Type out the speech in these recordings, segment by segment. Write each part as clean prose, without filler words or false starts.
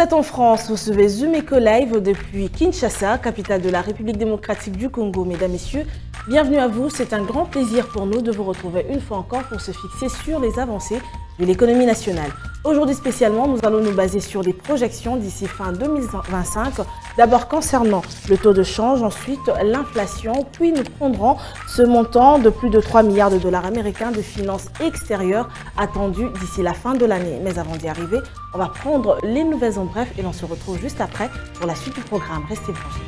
êtes en France, vous suivez Zoom Eco Live depuis Kinshasa, capitale de la République démocratique du Congo. Mesdames, Messieurs, bienvenue à vous. C'est un grand plaisir pour nous de vous retrouver une fois encore pour se fixer sur les avancées de l'économie nationale. Aujourd'hui spécialement, nous allons nous baser sur des projections d'ici fin 2025. D'abord concernant le taux de change, ensuite l'inflation, puis nous prendrons ce montant de plus de 3 milliards de dollars américains de finances extérieures attendu d'ici la fin de l'année. Mais avant d'y arriver, on va prendre les nouvelles en bref et l'on se retrouve juste après pour la suite du programme. Restez branchés.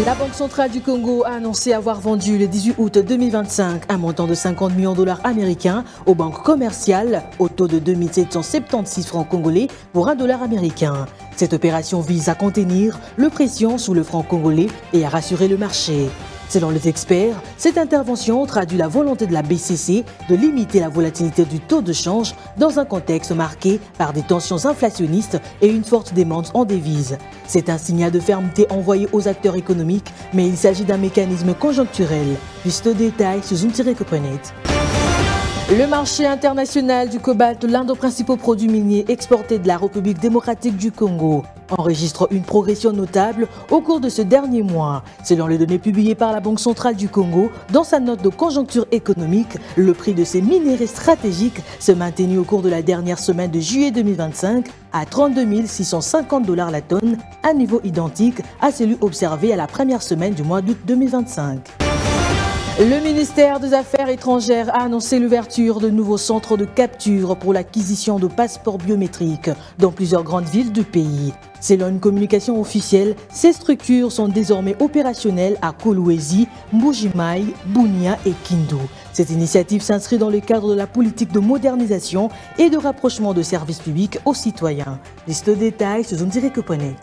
La Banque centrale du Congo a annoncé avoir vendu le 18 août 2025 un montant de 50 millions de dollars américains aux banques commerciales au taux de 2776 francs congolais pour un dollar américain. Cette opération vise à contenir le pression sous le franc congolais et à rassurer le marché. Selon les experts, cette intervention traduit la volonté de la BCC de limiter la volatilité du taux de change dans un contexte marqué par des tensions inflationnistes et une forte demande en devises. C'est un signal de fermeté envoyé aux acteurs économiques, mais il s'agit d'un mécanisme conjoncturel. Plus de détails sur Zoom-Coponet. Le marché international du cobalt, l'un des principaux produits miniers exportés de la République démocratique du Congo, enregistre une progression notable au cours de ce dernier mois. Selon les données publiées par la Banque centrale du Congo, dans sa note de conjoncture économique, le prix de ces minéraux stratégiques se maintenu au cours de la dernière semaine de juillet 2025 à 32 650 $ la tonne, un niveau identique à celui observé à la première semaine du mois d'août 2025. Le ministère des Affaires étrangères a annoncé l'ouverture de nouveaux centres de capture pour l'acquisition de passeports biométriques dans plusieurs grandes villes du pays. Selon une communication officielle, ces structures sont désormais opérationnelles à Kolwezi, Mbuji-Mayi, Bunia et Kindu. Cette initiative s'inscrit dans le cadre de la politique de modernisation et de rapprochement de services publics aux citoyens. Plus de détails sur Zoom-Coponet.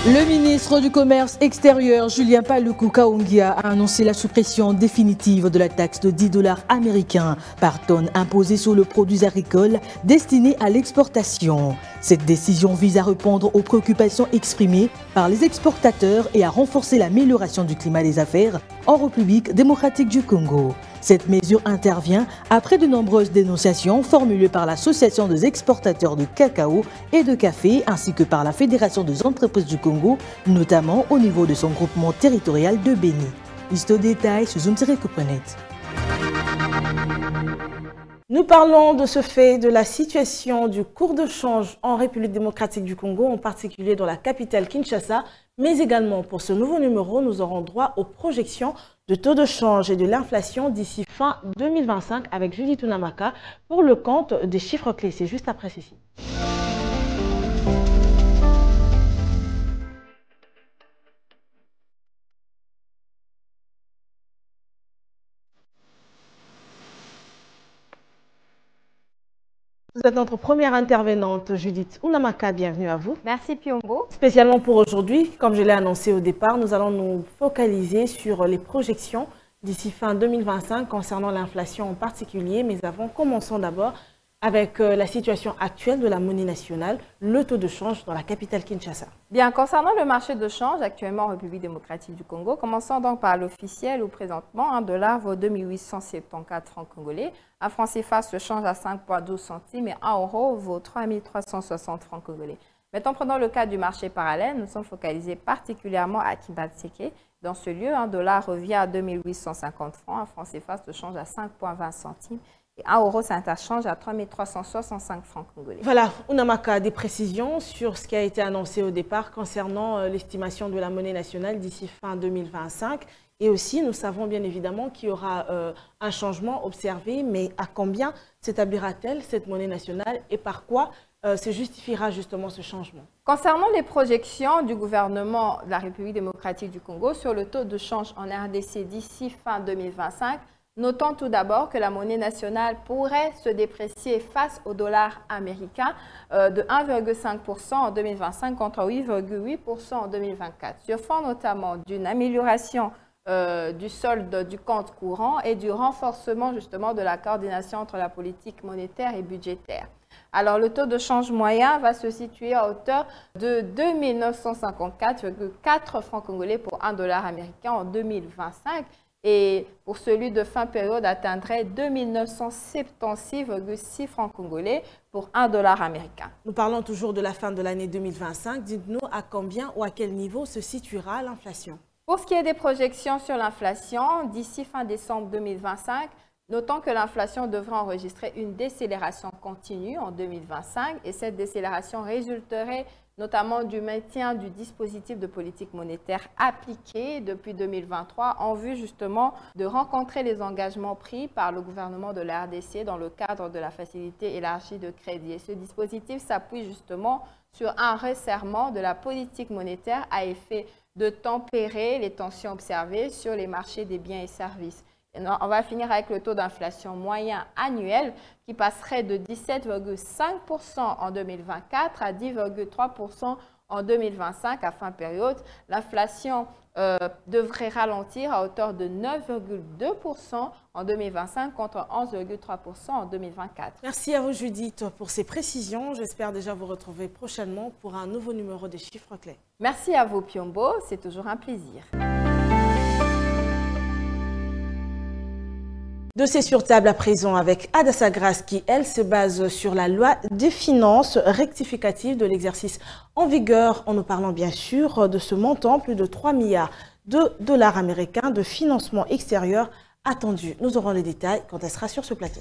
Le ministre du Commerce extérieur, Julien Paluku Kaongia, a annoncé la suppression définitive de la taxe de 10 $ américains par tonne imposée sur le produit agricole destiné à l'exportation. Cette décision vise à répondre aux préoccupations exprimées par les exportateurs et à renforcer l'amélioration du climat des affaires en République démocratique du Congo. Cette mesure intervient après de nombreuses dénonciations formulées par l'Association des exportateurs de cacao et de café ainsi que par la Fédération des entreprises du Congo, notamment au niveau de son groupement territorial de Béni. Liste aux détails sur Zoom-Coponet. Nous parlons de ce fait de la situation du cours de change en République démocratique du Congo, en particulier dans la capitale Kinshasa, mais également pour ce nouveau numéro, nous aurons droit aux projections de taux de change et de l'inflation d'ici fin 2025 avec Judith Unamaka pour le compte des chiffres clés. C'est juste après ceci. Vous êtes notre première intervenante, Judith Unamaka, bienvenue à vous. Merci Piombo. Spécialement pour aujourd'hui, comme je l'ai annoncé au départ, nous allons nous focaliser sur les projections d'ici fin 2025 concernant l'inflation en particulier. Mais avant, commençons d'abord avec la situation actuelle de la monnaie nationale, le taux de change dans la capitale Kinshasa. Bien, concernant le marché de change actuellement en République démocratique du Congo, commençons donc par l'officiel où présentement un dollar vaut 2874 francs congolais, un franc CFA se change à 5,12 centimes et un euro vaut 3360 francs congolais. Maintenant, prenons le cas du marché parallèle, nous sommes focalisés particulièrement à Kibatseke. Dans ce lieu, un dollar revient à 2850 francs, un franc CFA se change à 5,20 centimes. Et 1 euro s'interchange à 3365 francs congolais. Voilà, Unamaka, des précisions sur ce qui a été annoncé au départ concernant l'estimation de la monnaie nationale d'ici fin 2025. Et aussi, nous savons bien évidemment qu'il y aura un changement observé, mais à combien s'établira-t-elle cette monnaie nationale et par quoi se justifiera justement ce changement? Concernant les projections du gouvernement de la République démocratique du Congo sur le taux de change en RDC d'ici fin 2025, notons tout d'abord que la monnaie nationale pourrait se déprécier face au dollar américain de 1,5% en 2025 contre 8,8% en 2024, sur fond notamment d'une amélioration du solde du compte courant et du renforcement justement de la coordination entre la politique monétaire et budgétaire. Alors, le taux de change moyen va se situer à hauteur de 2 954,4 francs congolais pour 1 dollar américain en 2025. et pour celui de fin période atteindrait 2976,6 francs congolais pour 1 dollar américain. Nous parlons toujours de la fin de l'année 2025. Dites-nous à combien ou à quel niveau se situera l'inflation? Pour ce qui est des projections sur l'inflation, d'ici fin décembre 2025, notons que l'inflation devrait enregistrer une décélération continue en 2025 et cette décélération résulterait notamment du maintien du dispositif de politique monétaire appliqué depuis 2023 en vue justement de rencontrer les engagements pris par le gouvernement de la RDC dans le cadre de la facilité élargie de crédit. Et ce dispositif s'appuie justement sur un resserrement de la politique monétaire à effet de tempérer les tensions observées sur les marchés des biens et services. On va finir avec le taux d'inflation moyen annuel qui passerait de 17,5% en 2024 à 10,3% en 2025 à fin période. L'inflation devrait ralentir à hauteur de 9,2% en 2025 contre 11,3% en 2024. Merci à vous Judith pour ces précisions. J'espère déjà vous retrouver prochainement pour un nouveau numéro des chiffres clés. Merci à vous Piombo, c'est toujours un plaisir. Dossier sur table à présent avec Adassa Grace qui, elle, se base sur la loi des finances rectificatives de l'exercice en vigueur, en nous parlant bien sûr de ce montant, plus de 3 milliards de dollars américains de financement extérieur attendu. Nous aurons les détails quand elle sera sur ce plateau.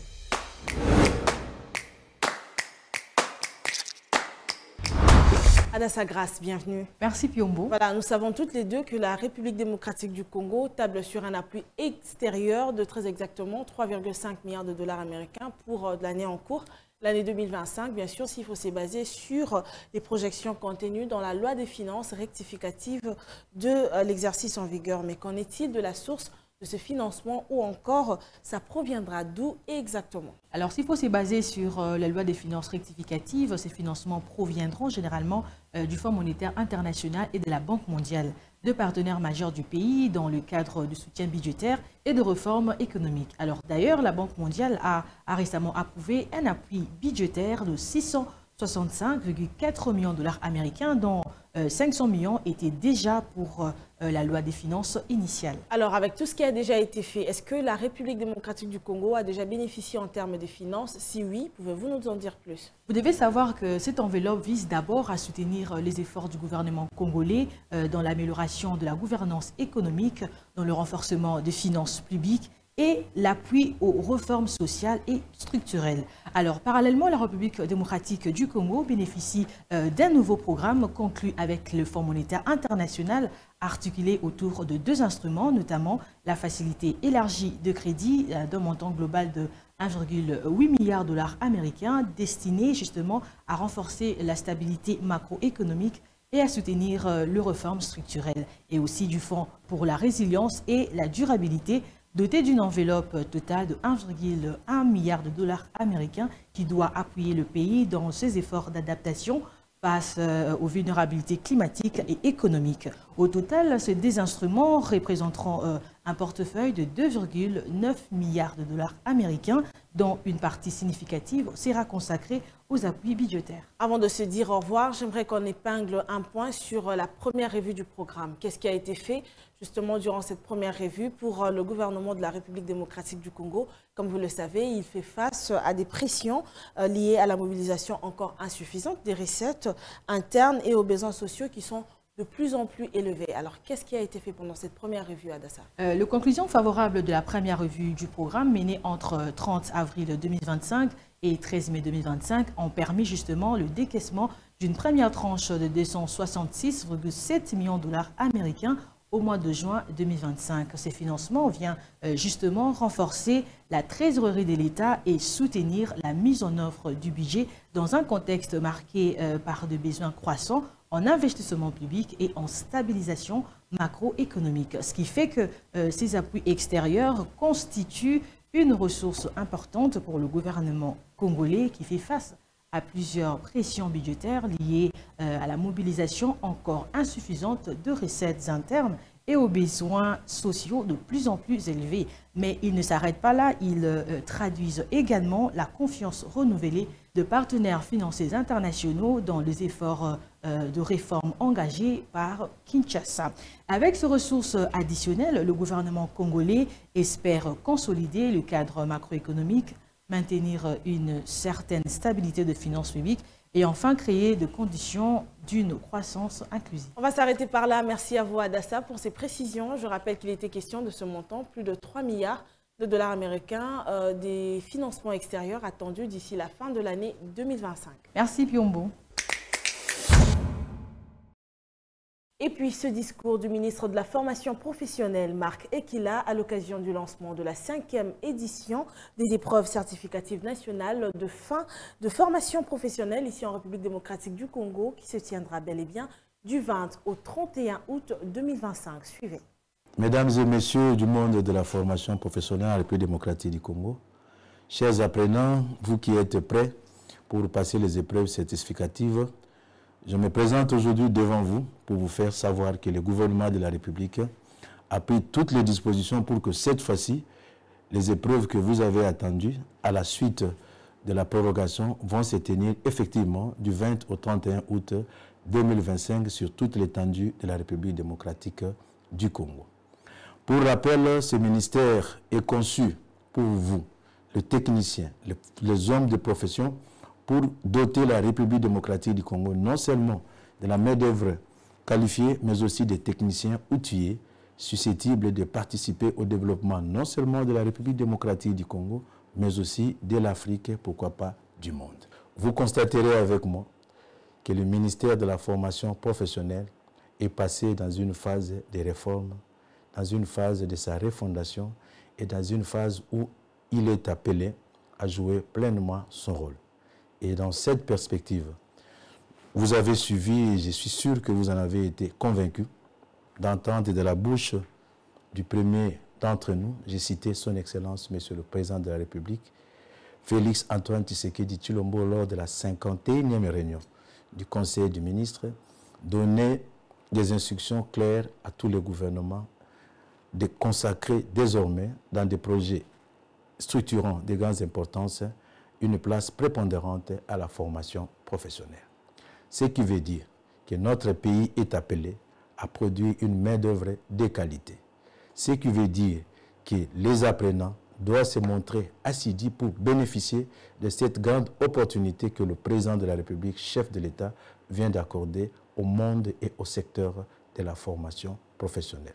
Adassa Grace, bienvenue. Merci Piombo. Voilà, nous savons toutes les deux que la République démocratique du Congo table sur un appui extérieur de très exactement 3,5 milliards de dollars américains pour l'année en cours, l'année 2025. Bien sûr, s'il faut se baser sur les projections contenues dans la loi des finances rectificative de l'exercice en vigueur. Mais qu'en est-il de la source de ce financement ou encore ça proviendra d'où exactement? Alors, s'il faut se baser sur la loi des finances rectificatives, ces financements proviendront généralement du Fonds monétaire international et de la Banque mondiale, deux partenaires majeurs du pays dans le cadre du soutien budgétaire et de réformes économiques. Alors d'ailleurs, la Banque mondiale a récemment approuvé un appui budgétaire de 665,4 millions de dollars américains, dont 500 millions étaient déjà pour la loi des finances initiale. Alors, avec tout ce qui a déjà été fait, est-ce que la République démocratique du Congo a déjà bénéficié en termes de finances? Si oui, pouvez-vous nous en dire plus? Vous devez savoir que cette enveloppe vise d'abord à soutenir les efforts du gouvernement congolais dans l'amélioration de la gouvernance économique, dans le renforcement des finances publiques et l'appui aux réformes sociales et structurelles. Alors, parallèlement, la République démocratique du Congo bénéficie d'un nouveau programme conclu avec le Fonds monétaire international, articulé autour de deux instruments, notamment la facilité élargie de crédit d'un montant global de 1,8 milliard de dollars américains, destiné justement à renforcer la stabilité macroéconomique et à soutenir les réformes structurelles, et aussi du Fonds pour la résilience et la durabilité, doté d'une enveloppe totale de 1,1 milliard de dollars américains qui doit appuyer le pays dans ses efforts d'adaptation face aux vulnérabilités climatiques et économiques. Au total, ces deux instruments représenteront un portefeuille de 2,9 milliards de dollars américains, dont une partie significative sera consacrée aux appuis budgétaires. Avant de se dire au revoir, j'aimerais qu'on épingle un point sur la première revue du programme. Qu'est-ce qui a été fait justement durant cette première revue pour le gouvernement de la République démocratique du Congo? Comme vous le savez, il fait face à des pressions liées à la mobilisation encore insuffisante des recettes internes et aux besoins sociaux qui sont de plus en plus élevés. Alors, qu'est-ce qui a été fait pendant cette première revue, Adassa? Les conclusions favorables de la première revue du programme menée entre 30 avril 2025 et 13 mai 2025 ont permis justement le décaissement d'une première tranche de 266,7 millions de dollars américains au mois de juin 2025. Ces financements viennent justement renforcer la trésorerie de l'État et soutenir la mise en œuvre du budget dans un contexte marqué par des besoins croissants en investissement public et en stabilisation macroéconomique. Ce qui fait que ces appuis extérieurs constituent une ressource importante pour le gouvernement congolais qui fait face à plusieurs pressions budgétaires liées à la mobilisation encore insuffisante de recettes internes et aux besoins sociaux de plus en plus élevés. Mais ils ne s'arrêtent pas là, ils traduisent également la confiance renouvelée de de partenaires financiers internationaux dans les efforts de réforme engagés par Kinshasa. Avec ces ressources additionnelles, le gouvernement congolais espère consolider le cadre macroéconomique, maintenir une certaine stabilité de finances publiques et enfin créer des conditions d'une croissance inclusive. On va s'arrêter par là. Merci à vous, Adassa, pour ces précisions. Je rappelle qu'il était question de ce montant, plus de 3 milliards de dollars américains, des financements extérieurs attendus d'ici la fin de l'année 2025. Merci, Piombo. Et puis ce discours du ministre de la Formation professionnelle, Marc Ekila, à l'occasion du lancement de la 5e édition des épreuves certificatives nationales de fin de formation professionnelle ici en République démocratique du Congo, qui se tiendra bel et bien du 20 au 31 août 2025. Suivez. Mesdames et messieurs du monde de la formation professionnelle en République démocratique du Congo, chers apprenants, vous qui êtes prêts pour passer les épreuves certificatives, je me présente aujourd'hui devant vous pour vous faire savoir que le gouvernement de la République a pris toutes les dispositions pour que cette fois-ci, les épreuves que vous avez attendues à la suite de la prorogation vont se tenir effectivement du 20 au 31 août 2025 sur toute l'étendue de la République démocratique du Congo. Pour rappel, ce ministère est conçu pour vous, les techniciens, les hommes de profession, pour doter la République démocratique du Congo non seulement de la main-d'œuvre qualifiée, mais aussi des techniciens outillés, susceptibles de participer au développement non seulement de la République démocratique du Congo, mais aussi de l'Afrique, pourquoi pas du monde. Vous constaterez avec moi que le ministère de la formation professionnelle est passé dans une phase de réforme, dans une phase de sa refondation et dans une phase où il est appelé à jouer pleinement son rôle. Et dans cette perspective, vous avez suivi, et je suis sûr que vous en avez été convaincus, d'entendre de la bouche du premier d'entre nous, j'ai cité son Excellence, Monsieur le Président de la République, Félix Antoine Tshisekedi Tshilombo, lors de la 51e réunion du Conseil des ministres, donner des instructions claires à tous les gouvernements de consacrer désormais dans des projets structurants de grande importance une place prépondérante à la formation professionnelle. Ce qui veut dire que notre pays est appelé à produire une main-d'œuvre de qualité. Ce qui veut dire que les apprenants doivent se montrer assidus pour bénéficier de cette grande opportunité que le président de la République, chef de l'État, vient d'accorder au monde et au secteur de la formation professionnelle.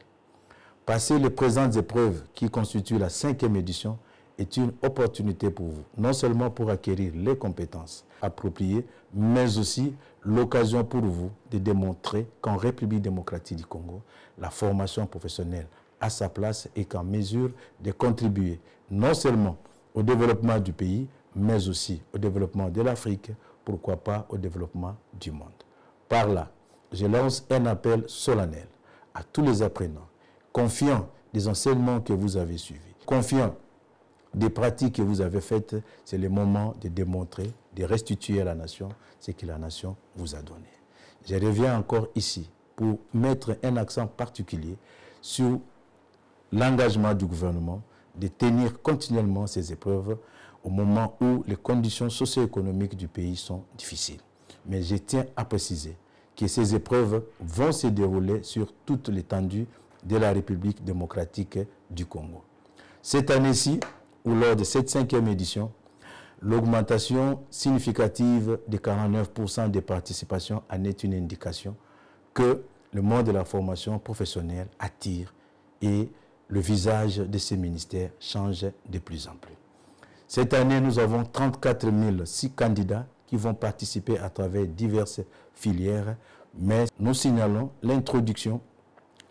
Passer les présentes épreuves qui constituent la 5e édition est une opportunité pour vous, non seulement pour acquérir les compétences appropriées, mais aussi l'occasion pour vous de démontrer qu'en République démocratique du Congo, la formation professionnelle a sa place et qu'en mesure de contribuer non seulement au développement du pays, mais aussi au développement de l'Afrique, pourquoi pas au développement du monde. Par là, je lance un appel solennel à tous les apprenants, confiants des enseignements que vous avez suivis, confiants des pratiques que vous avez faites. C'est le moment de démontrer, de restituer à la nation ce que la nation vous a donné. Je reviens encore ici pour mettre un accent particulier sur l'engagement du gouvernement de tenir continuellement ces épreuves au moment où les conditions socio-économiques du pays sont difficiles. Mais je tiens à préciser que ces épreuves vont se dérouler sur toute l'étendue de la République démocratique du Congo. Cette année-ci, ou lors de cette 5e édition, l'augmentation significative de 49% des participations en est une indication que le monde de la formation professionnelle attire et le visage de ces ministères change de plus en plus. Cette année, nous avons 34 006 candidats qui vont participer à travers diverses filières, mais nous signalons l'introduction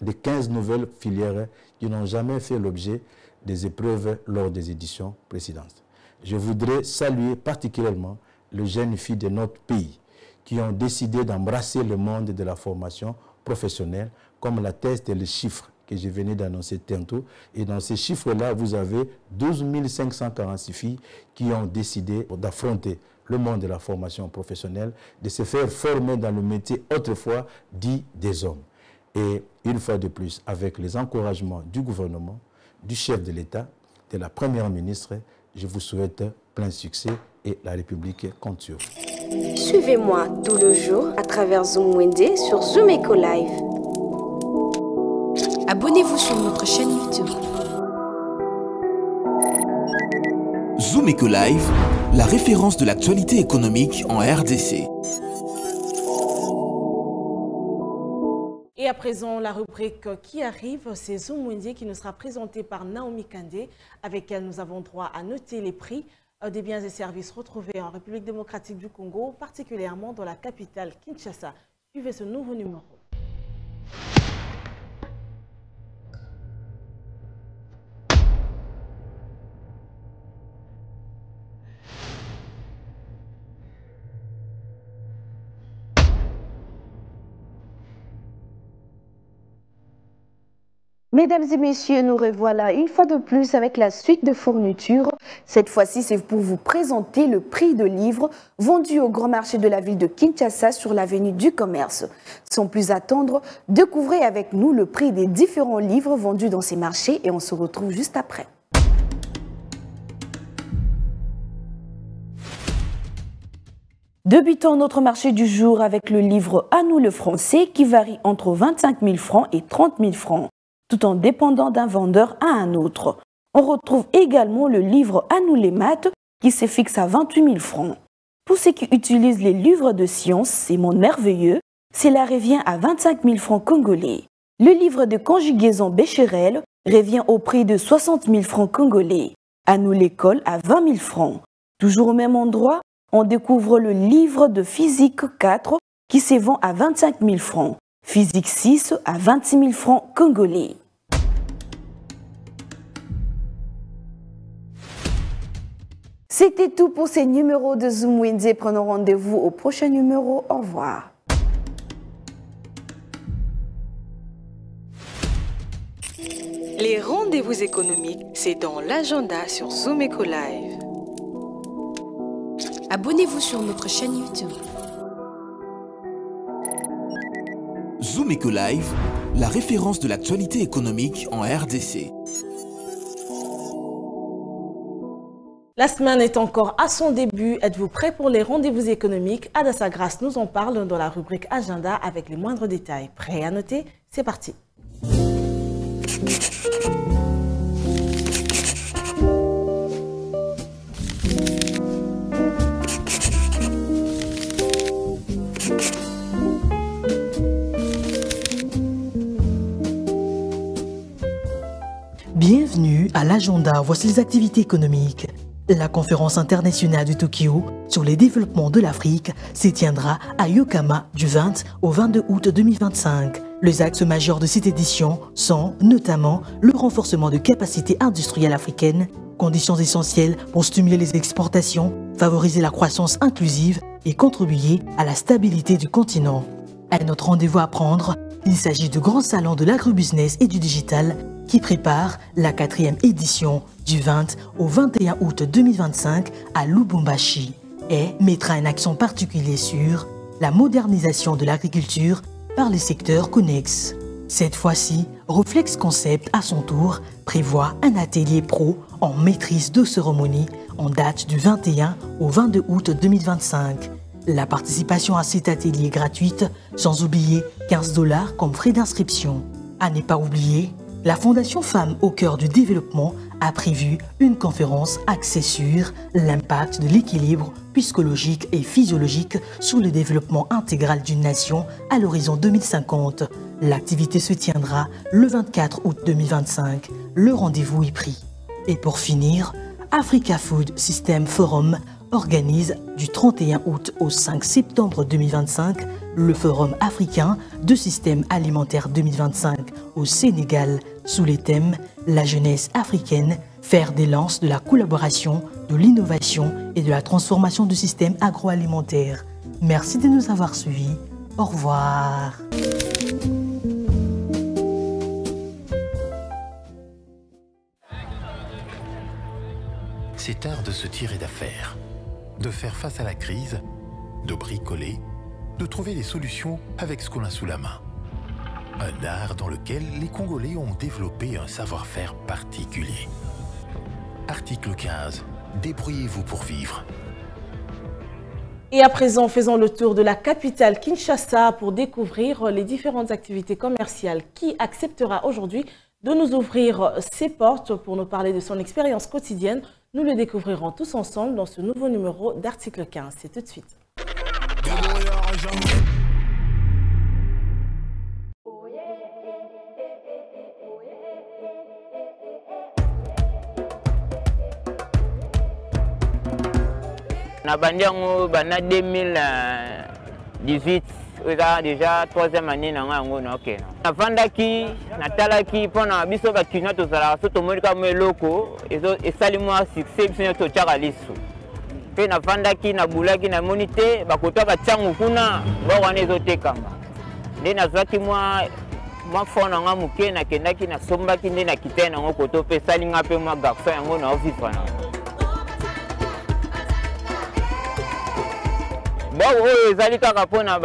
de 15 nouvelles filières qui n'ont jamais fait l'objet des épreuves lors des éditions précédentes. Je voudrais saluer particulièrement les jeunes filles de notre pays qui ont décidé d'embrasser le monde de la formation professionnelle, comme l'attestent les chiffres que je venais d'annoncer tantôt. Et dans ces chiffres-là, vous avez 12 546 filles qui ont décidé d'affronter le monde de la formation professionnelle, de se faire former dans le métier autrefois dit des hommes. Et une fois de plus, avec les encouragements du gouvernement, du chef de l'État, de la Première ministre, je vous souhaite plein succès et la République compte sur vous. Suivez-moi tout le jour à travers Zoom Wende sur Zoom Eco Live. Abonnez-vous sur notre chaîne YouTube. Zoom Eco Live, la référence de l'actualité économique en RDC. Et à présent, la rubrique qui arrive, c'est Zoom Wende qui nous sera présentée par Naomi Kandé, avec elle nous avons droit à noter les prix des biens et services retrouvés en République démocratique du Congo, particulièrement dans la capitale Kinshasa. Suivez ce nouveau numéro. Mesdames et messieurs, nous revoilà une fois de plus avec la suite de fournitures. Cette fois-ci, c'est pour vous présenter le prix de livres vendus au grand marché de la ville de Kinshasa sur l'avenue du Commerce. Sans plus attendre, découvrez avec nous le prix des différents livres vendus dans ces marchés et on se retrouve juste après. Débutons notre marché du jour avec le livre À nous le français qui varie entre 25 000 francs et 30 000 francs. Tout en dépendant d'un vendeur à un autre. On retrouve également le livre À nous les maths qui se fixe à 28 000 francs. Pour ceux qui utilisent les livres de sciences, c'est mon merveilleux, cela revient à 25 000 francs congolais. Le livre de conjugaison Bécherel revient au prix de 60 000 francs congolais. À nous l'école à 20 000 francs. Toujours au même endroit, on découvre le livre de physique 4 qui se vend à 25 000 francs. Physique 6 à 26 000 francs congolais. C'était tout pour ces numéros de Zoom Wende. Prenons rendez-vous au prochain numéro. Au revoir. Les rendez-vous économiques, c'est dans l'agenda sur Zoom Eco Live. Abonnez-vous sur notre chaîne YouTube. Zoom Eco Live, la référence de l'actualité économique en RDC. La semaine est encore à son début. Êtes-vous prêts pour les rendez-vous économiques? Adassa Grace nous en parle dans la rubrique Agenda avec les moindres détails. Prêts à noter? C'est parti. Bienvenue à l'agenda. Voici les activités économiques. La conférence internationale de Tokyo sur les développements de l'Afrique se tiendra à Yokohama du 20 au 22 août 2025. Les axes majeurs de cette édition sont notamment le renforcement de capacités industrielles africaines, conditions essentielles pour stimuler les exportations, favoriser la croissance inclusive et contribuer à la stabilité du continent. À notre rendez-vous à prendre, il s'agit du grand salon de l'agrobusiness et du digital qui prépare la 4e édition du 20 au 21 août 2025 à Lubumbashi et mettra un accent particulier sur la modernisation de l'agriculture par les secteurs connexes. Cette fois-ci, Reflex Concept, à son tour, prévoit un atelier pro en maîtrise de cérémonie en date du 21 au 22 août 2025. La participation à cet atelier est gratuite, sans oublier 15 $ comme frais d'inscription. À ne pas oublier, la Fondation Femmes au cœur du développement a prévu une conférence axée sur l'impact de l'équilibre psychologique et physiologique sur le développement intégral d'une nation à l'horizon 2050. L'activité se tiendra le 24 août 2025. Le rendez-vous est pris. Et pour finir, Africa Food System Forum organise du 31 août au 5 septembre 2025 le Forum africain de système alimentaire 2025 au Sénégal sous les thèmes La jeunesse africaine, faire des lances de la collaboration, de l'innovation et de la transformation du système agroalimentaire. Merci de nous avoir suivis. Au revoir. C'est art de se tirer d'affaire, de faire face à la crise, de bricoler, de trouver des solutions avec ce qu'on a sous la main. Un art dans lequel les Congolais ont développé un savoir-faire particulier. Article 15. Débrouillez-vous pour vivre. Et à présent, faisons le tour de la capitale Kinshasa pour découvrir les différentes activités commerciales. Qui acceptera aujourd'hui de nous ouvrir ses portes pour nous parler de son expérience quotidienne? Nous le découvrirons tous ensemble dans ce nouveau numéro d'Article 15. C'est tout de suite. Na bandiango bana 2018 oza déjà 3e année na ngango na ok na vandaki na talaki pona biso ba kina to sala so to molika meloko ezo esali moi succès biso to tchaka lisu pe na vandaki na bulaki na monite bakotwa ba tsangu kuna ba wana ezo tekama nde na zwaki moi fona nga muke na kendaki na sombaki nde na kitena ngo koto pe sali nga pe moi garçon yango na office wana. Bon, ils allaient pour na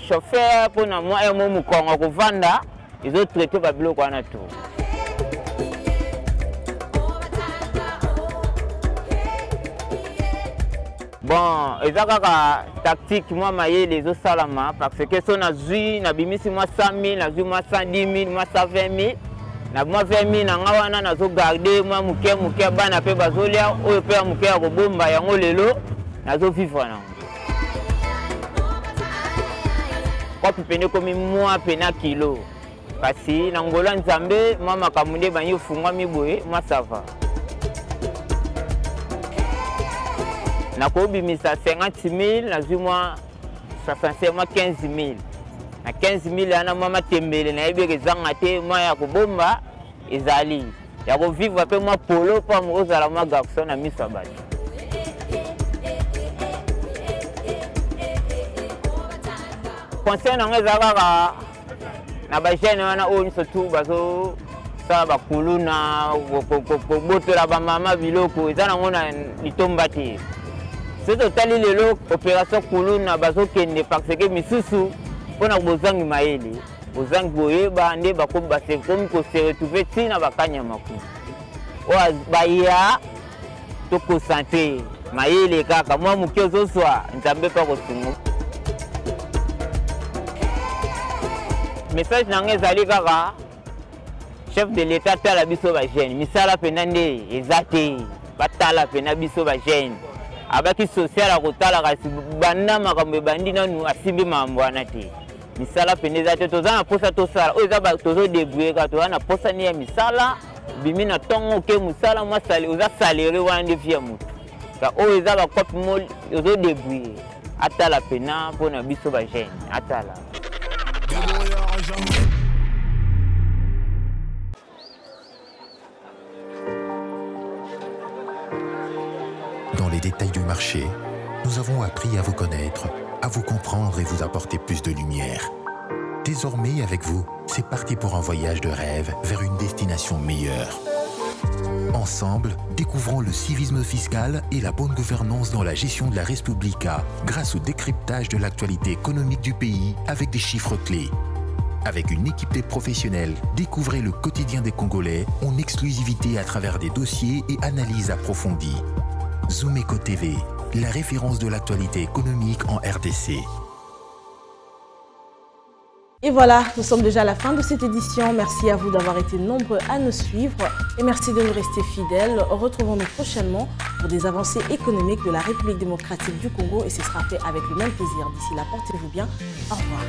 chauffeur, pour na moi et mon moukongo ko vanda, ils ont traité ba biloko wana tout. Bon, ils ont tactique moi maye les autres salama parce que son azui na bimisi moi 100 000, na zui moi 110 000, moi 120 000. Na moi 20 000 na ngawana na zo garder moi muke bana pe bazolia o pe muke ya ko bomba yango lelo na zo vivre na. Kwa pipene komi mwa pena kilo kasi na ngola nzambe mwa makamunde banyi fungwa miboye mwa sava na kobi misa 50 000 na zui mwa 65 mwa 15 000 na 15 000 ana mwa matembele na ebeke zanga te mwa ya kobomba ezali ya kovivre pe mwa polo pa ozala mwa garçon na miso abati. Conseil na ngeza kaka na ba jeune wana oni surtout bazo sa ba kuluna ko botola ba mama biloko ezana ngona litomba te. C'est totali lelo opération kuluna bazo kende parce que misusu pona bozangi maele bozangi boyeba nde bakomba se comme ko se retrouver tina bakanya maku o baya to concentré maele kaka mwa mukezo swa nzambe pa ko sungu. Message nanga ezali kaka chef de l'état tala biso ba jeune misala pena nde ezate batala pena biso ba jeune abaki social akotala kasi banda makambo bandi nanu asimbi mambo wana te misala pena ezate toza na posa tosala o eza ba tozo débrouiller ka toza na posa ni ya misala bimi na tongo ke musala mwa sali oza salere wana nde via mutu ka o eza ba kopi mo ozo débrouiller atala pena pona biso ba jeune atala. Dans les détails du marché, nous avons appris à vous connaître, à vous comprendre et vous apporter plus de lumière. Désormais, avec vous, c'est parti pour un voyage de rêve vers une destination meilleure. Ensemble, découvrons le civisme fiscal et la bonne gouvernance dans la gestion de la Res Publica grâce au décryptage de l'actualité économique du pays avec des chiffres clés. Avec une équipe de professionnels, découvrez le quotidien des Congolais en exclusivité à travers des dossiers et analyses approfondies. Zoomeco TV, la référence de l'actualité économique en RDC. Et voilà, nous sommes déjà à la fin de cette édition. Merci à vous d'avoir été nombreux à nous suivre et merci de nous rester fidèles. Retrouvons-nous prochainement pour des avancées économiques de la République démocratique du Congo et ce sera fait avec le même plaisir. D'ici là, portez-vous bien. Au revoir.